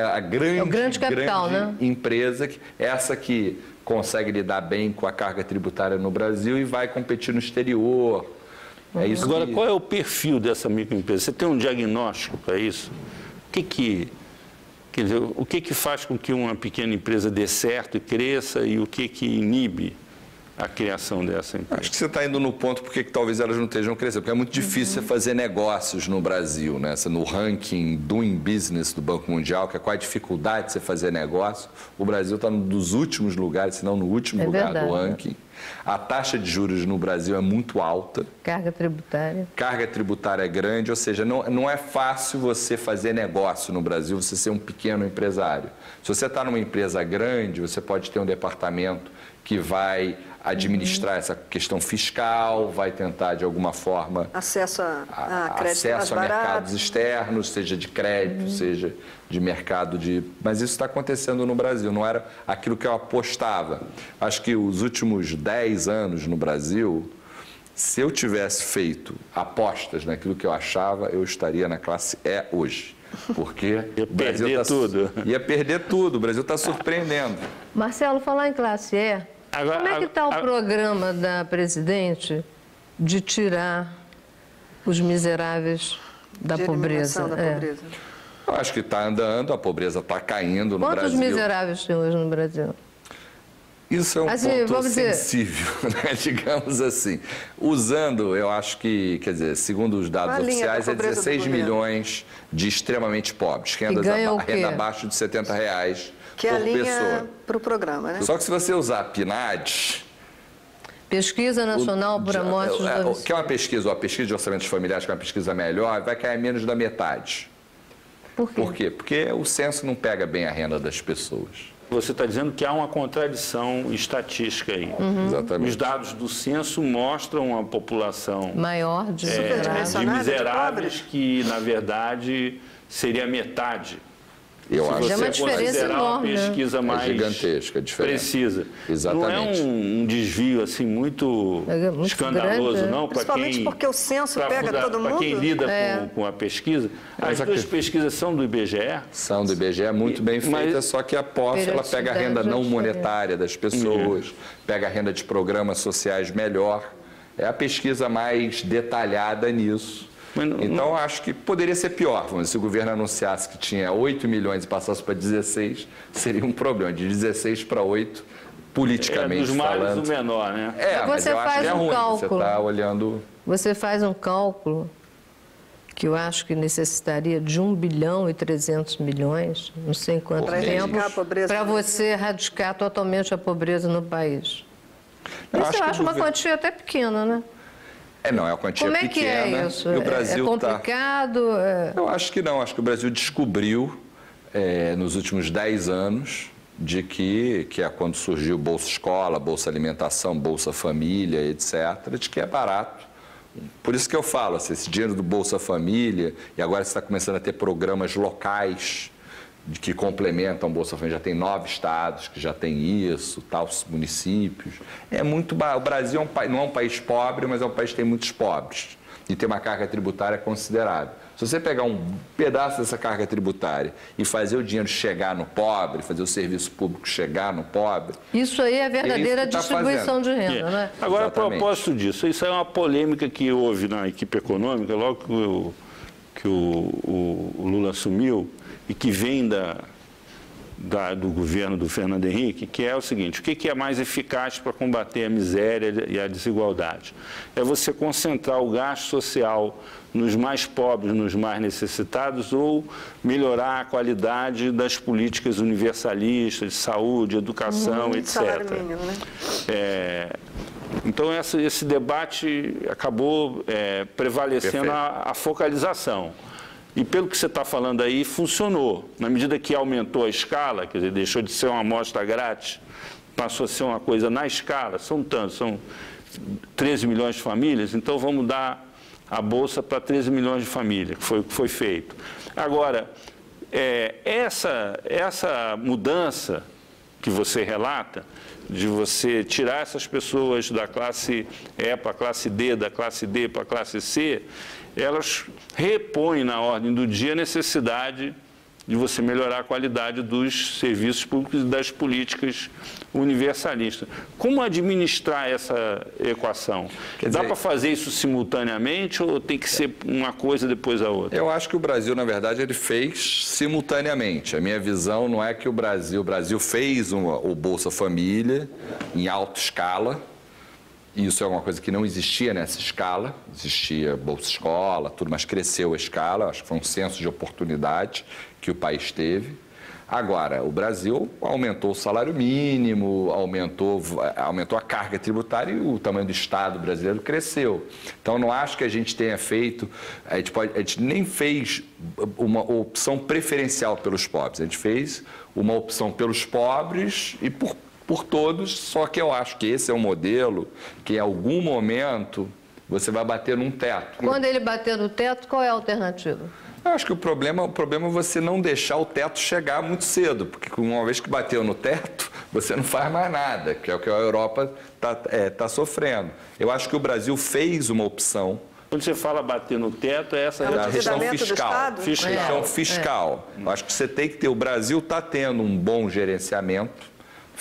a grande capital, né? Empresa, essa que consegue lidar bem com a carga tributária no Brasil e vai competir no exterior. É isso. Agora, qual é o perfil dessa microempresa? Você tem um diagnóstico para isso? Quer dizer, o que faz com que uma pequena empresa dê certo e cresça e o que inibe a criação dessa empresa? Acho que você está indo no ponto porque talvez elas não estejam crescendo, porque é muito difícil você fazer negócios no Brasil, né? No ranking Doing Business do Banco Mundial, que é qual a dificuldade de você fazer negócio, o Brasil está um dos últimos lugares, se não no último lugar do ranking. A taxa de juros no Brasil é muito alta. Carga tributária. Carga tributária é grande, ou seja, não é fácil você fazer negócio no Brasil, você ser um pequeno empresário. Se você está numa empresa grande, você pode ter um departamento que vai administrar essa questão fiscal, vai tentar, de alguma forma, acesso a crédito acesso a mercados externos, seja de crédito, seja de mercado de... Mas isso está acontecendo no Brasil, não era aquilo que eu apostava. Acho que os últimos 10 anos no Brasil, se eu tivesse feito apostas naquilo que eu achava, eu estaria na classe E hoje. Porque ia perder tudo. Ia perder tudo, o Brasil está surpreendendo. Marcelo, falar em classe E, Agora, Como é que está o programa da presidente de tirar os miseráveis da pobreza? Da pobreza. Eu acho que está andando, a pobreza está caindo no Brasil. Quantos miseráveis tem hoje no Brasil? Isso é um assim, ponto vamos dizer... sensível, né? Digamos assim. Usando, eu acho que, quer dizer, segundo os dados oficiais, é 16 milhões de extremamente pobres, renda abaixo de R$70 que é por a linha pessoa. Para o programa, né? Só que se você usar a PNAD... Pesquisa Nacional por Amostras do Domicílio. Que é uma pesquisa de orçamentos familiares, que é uma pesquisa melhor, vai cair menos da metade. Por quê? Por quê? Porque o censo não pega bem a renda das pessoas. Você está dizendo que há uma contradição estatística aí. Exatamente. Os dados do censo mostram a população maior de miseráveis que, na verdade, seria metade. Eu acho que é uma diferença enorme, uma pesquisa mais gigantesca, a diferença. Precisa. Exatamente. Não é um desvio assim muito escandaloso, grande, não? Principalmente porque o censo pega todo mundo. Para quem lida com a pesquisa. As duas pesquisas são do IBGE? São do IBGE, muito bem feitas, só que a POF ela pega a renda não monetária das pessoas, pega a renda de programas sociais melhor. É a pesquisa mais detalhada nisso. Então, acho que poderia ser pior. Se o governo anunciasse que tinha 8 milhões e passasse para 16, seria um problema. De 16 para 8, politicamente dos falando. males o menor, né? Mas eu acho que é ruim. Você está olhando... Você faz um cálculo que eu acho que necessitaria de 1 bilhão e 300 milhões, não sei em quanto tempo, para você erradicar totalmente a pobreza no país. Isso eu acho uma quantia até pequena, né? Não, é uma quantia pequena. Como é que é isso? E o Brasil é complicado? Eu acho que não. Acho que o Brasil descobriu, nos últimos 10 anos, de que é quando surgiu Bolsa Escola, Bolsa Alimentação, Bolsa Família, etc., de que é barato. Por isso que eu falo, assim, esse dinheiro do Bolsa Família, e agora você está começando a ter programas locais que complementam o Bolsa Família. Já tem 9 estados que já tem isso, tal, municípios. É muito o Brasil não é um país pobre, mas é um país que tem muitos pobres e tem uma carga tributária considerável. Se você pegar um pedaço dessa carga tributária e fazer o dinheiro chegar no pobre, fazer o serviço público chegar no pobre... Isso aí é a verdadeira distribuição de renda, né? Agora, a propósito disso, isso é uma polêmica que houve na equipe econômica, logo que o Lula assumiu, e que vem do governo do Fernando Henrique, que é o seguinte: o que é mais eficaz para combater a miséria e a desigualdade? É você concentrar o gasto social nos mais pobres, nos mais necessitados, ou melhorar a qualidade das políticas universalistas, de saúde, educação, etc. Salário mínimo, né? Então, esse debate acabou prevalecendo a focalização. E pelo que você está falando aí, funcionou. Na medida que aumentou a escala, quer dizer, deixou de ser uma amostra grátis, passou a ser uma coisa na escala, são 13 milhões de famílias, então vamos dar a bolsa para 13 milhões de famílias, que foi o que foi feito. Agora, essa mudança que você relata, de você tirar essas pessoas da classe E para a classe D, da classe D para a classe C, elas repõem na ordem do dia a necessidade de você melhorar a qualidade dos serviços públicos e das políticas universalistas. Como administrar essa equação? Dá para fazer isso simultaneamente ou tem que ser uma coisa depois a outra? Eu acho que o Brasil, na verdade, ele fez simultaneamente. A minha visão não é que o Brasil fez o Bolsa Família em alta escala. Isso é uma coisa que não existia nessa escala, existia Bolsa Escola, tudo, mas cresceu a escala, acho que foi um senso de oportunidade que o país teve. Agora, o Brasil aumentou o salário mínimo, aumentou a carga tributária e o tamanho do Estado brasileiro cresceu. Então, não acho que a gente tenha feito, a gente nem fez uma opção preferencial pelos pobres, a gente fez uma opção pelos pobres e por todos, só que eu acho que esse é um modelo que em algum momento você vai bater num teto. Quando ele bater no teto, qual é a alternativa? Eu acho que o problema é você não deixar o teto chegar muito cedo, porque uma vez que bateu no teto, você não faz mais nada, que é o que a Europa está sofrendo. Eu acho que o Brasil fez uma opção. Quando você fala bater no teto, é essa questão fiscal. Questão fiscal. Eu acho que você tem que ter, o Brasil está tendo um bom gerenciamento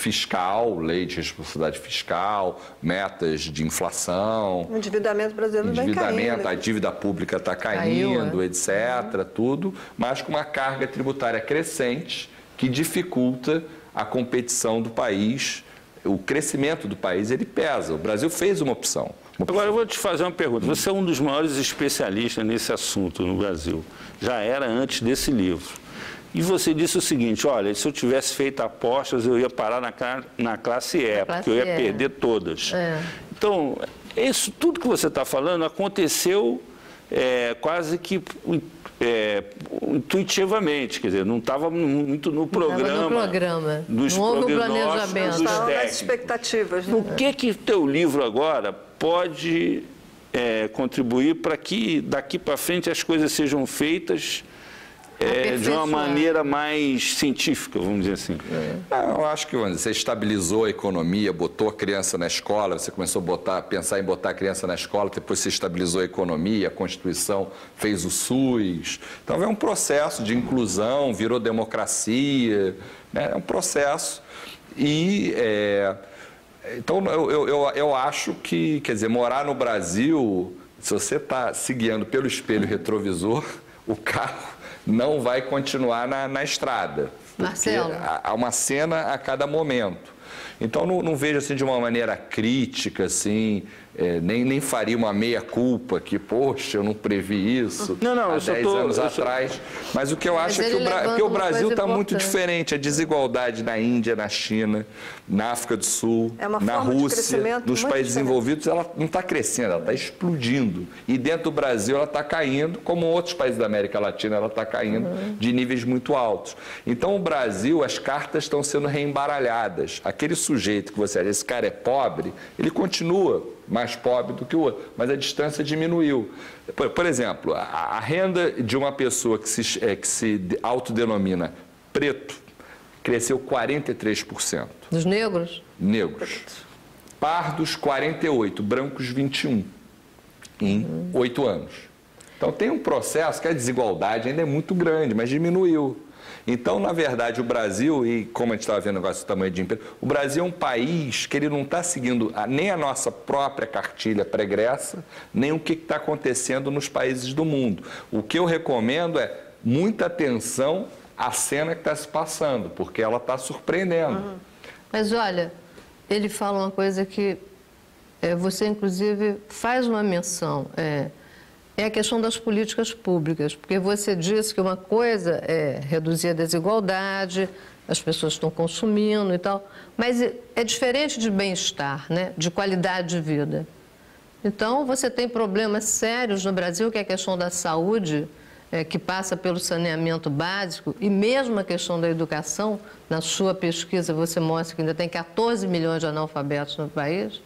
fiscal, lei de responsabilidade fiscal, metas de inflação. O endividamento brasileiro vem caindo. A dívida pública está caindo, etc., tudo, mas com uma carga tributária crescente que dificulta a competição do país. O crescimento do país, ele pesa. O Brasil fez uma opção. Agora, eu vou te fazer uma pergunta. Você é um dos maiores especialistas nesse assunto no Brasil. Já era antes desse livro. E você disse o seguinte, olha, se eu tivesse feito apostas, eu ia parar na classe E, porque eu ia perder todas. Então, isso tudo que você está falando aconteceu quase que intuitivamente, quer dizer, não estava muito no programa. Não houve um planejamento. Não estavam nas expectativas. O que teu livro agora pode contribuir para que daqui para frente as coisas sejam feitas de uma maneira mais científica, vamos dizer assim? Eu acho que você estabilizou a economia, botou a criança na escola, você começou a pensar em botar a criança na escola, depois você estabilizou a economia, a Constituição fez o SUS. Então, é um processo de inclusão, virou democracia, né? É um processo. E, então, eu acho que, quer dizer, morar no Brasil, se você está se guiando pelo espelho retrovisor, o carro não vai continuar na estrada. Marcelo. Há uma cena a cada momento. Então, não vejo assim de uma maneira crítica, assim, nem faria uma meia-culpa que, poxa, eu não previ isso há 10 anos atrás. Mas o que eu acho é que o Brasil está muito diferente. A desigualdade na Índia, na China, na África do Sul, na Rússia, nos países desenvolvidos, ela não está crescendo, ela está explodindo. E dentro do Brasil ela está caindo, como outros países da América Latina, ela está caindo de níveis muito altos. Então, o Brasil, as cartas estão sendo reembaralhadas. Aquele sujeito que você acha, esse cara é pobre, ele continua mais pobre do que o outro, mas a distância diminuiu. Por exemplo, a renda de uma pessoa que se autodenomina preto cresceu 43%. Dos negros? Negros. Pardos, 48%, brancos, 21%, em 8 anos. Então, tem um processo que a desigualdade ainda é muito grande, mas diminuiu. Então, na verdade, o Brasil, e como a gente estava vendo agora o tamanho de emprego, o Brasil é um país que ele não está seguindo nem a nossa própria cartilha pregressa, nem o que está acontecendo nos países do mundo. O que eu recomendo é muita atenção à cena que está se passando, porque ela está surpreendendo. Mas, olha, ele fala uma coisa que você, inclusive, faz uma menção. É a questão das políticas públicas, porque você disse que uma coisa é reduzir a desigualdade, as pessoas estão consumindo e tal, mas é diferente de bem-estar, né? De qualidade de vida. Então, você tem problemas sérios no Brasil, que é a questão da saúde, que passa pelo saneamento básico, e mesmo a questão da educação. Na sua pesquisa, você mostra que ainda tem 14 milhões de analfabetos no país.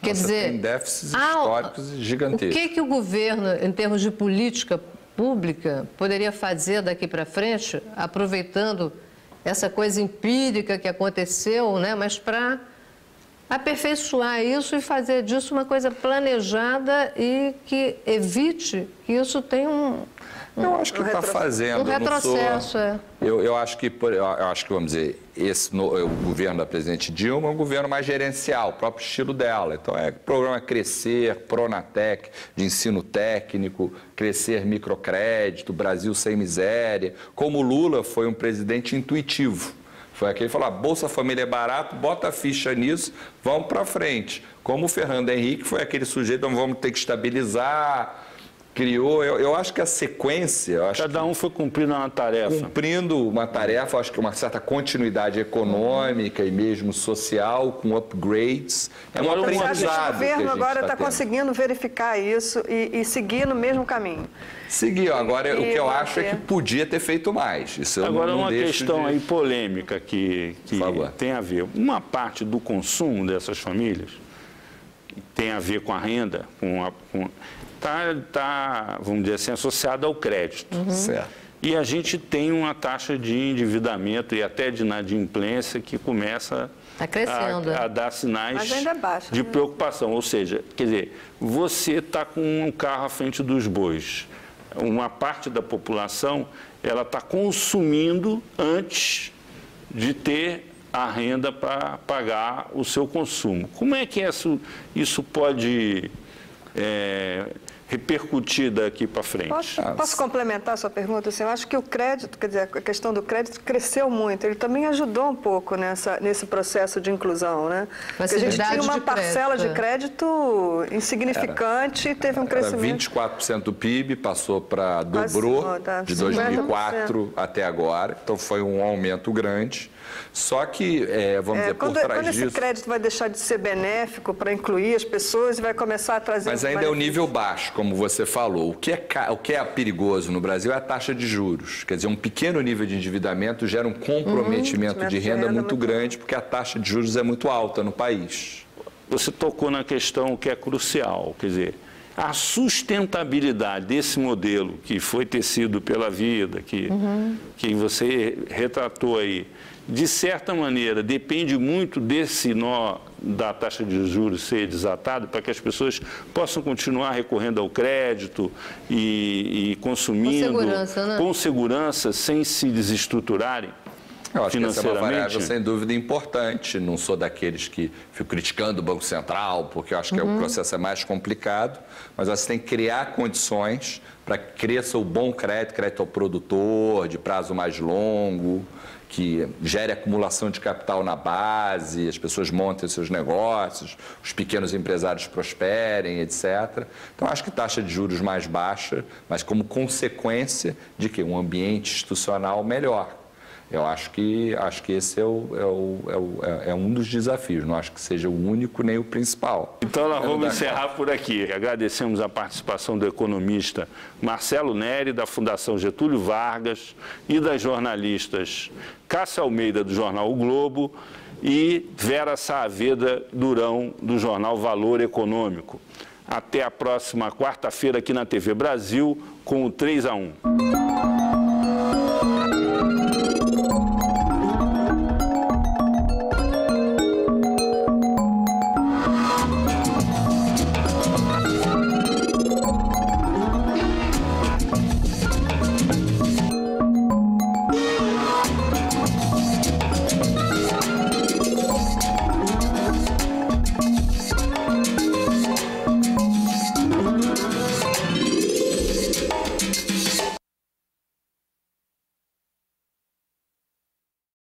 Quer dizer, tem déficits históricos gigantescos. O que o governo, em termos de política pública, poderia fazer daqui para frente, aproveitando essa coisa empírica que aconteceu, né, mas para aperfeiçoar isso e fazer disso uma coisa planejada e que evite que isso tenha eu acho que está fazendo. Um retrocesso, eu acho que, vamos dizer, o governo da presidente Dilma é um governo mais gerencial, o próprio estilo dela. Então, programa Crescer, Pronatec, de ensino técnico, Crescer Microcrédito, Brasil Sem Miséria. Como o Lula foi um presidente intuitivo. Foi aquele que falou, Bolsa Família é barato, bota a ficha nisso, vamos para frente. Como o Fernando Henrique foi aquele sujeito, vamos ter que estabilizar, criou, eu acho que a sequência... Cada um foi cumprindo uma tarefa. Cumprindo uma tarefa, acho que uma certa continuidade econômica e mesmo social, com upgrades. É um aprendizado. O governo agora está conseguindo verificar isso e seguir no mesmo caminho. Seguir. Agora, o que eu acho é que podia ter feito mais. Isso eu agora, não uma questão aí polêmica que tem a ver. Uma parte do consumo dessas famílias tem a ver com a renda, está, vamos dizer assim, associada ao crédito. Certo. E a gente tem uma taxa de endividamento e até de inadimplência que começa a dar sinais de preocupação. Ou seja, quer dizer, você está com um carro à frente dos bois. Uma parte da população ela está consumindo antes de ter a renda para pagar o seu consumo. Como é que isso pode repercutir daqui para frente? Posso complementar a sua pergunta? Assim, eu acho que o crédito, quer dizer, a questão do crédito cresceu muito. Ele também ajudou um pouco nesse processo de inclusão, né? Porque a gente tinha uma parcela de crédito insignificante e teve um crescimento. 24% do PIB, dobrou de 2004 até agora. Então, foi um aumento grande. Só que, vamos dizer, por trás disso... Quando esse crédito vai deixar de ser benéfico para incluir as pessoas e vai começar a trazer... Mas ainda é o nível baixo, como você falou. O que é perigoso no Brasil é a taxa de juros. Quer dizer, um pequeno nível de endividamento gera um comprometimento de renda muito grande, porque a taxa de juros é muito alta no país. Você tocou na questão que é crucial, quer dizer, a sustentabilidade desse modelo que foi tecido pela vida, que você retratou aí, de certa maneira, depende muito desse nó da taxa de juros ser desatado para que as pessoas possam continuar recorrendo ao crédito e consumindo com segurança, sem se desestruturarem. Eu acho que essa é uma variável, sem dúvida, importante. Não sou daqueles que ficam criticando o Banco Central, porque eu acho que o processo é mais complicado, mas você tem que criar condições para que cresça o bom crédito ao produtor, de prazo mais longo, que gere acumulação de capital na base, as pessoas montem seus negócios, os pequenos empresários prosperem, etc. Então, acho que taxa de juros mais baixa, mas como consequência de que um ambiente institucional melhor. Eu acho que esse é um dos desafios, não acho que seja o único nem o principal. Então, nós vamos encerrar por aqui. Agradecemos a participação do economista Marcelo Neri, da Fundação Getúlio Vargas, e das jornalistas Cássia Almeida, do jornal O Globo, e Vera Saavedra Durão, do jornal Valor Econômico. Até a próxima quarta-feira aqui na TV Brasil, com o 3 a 1.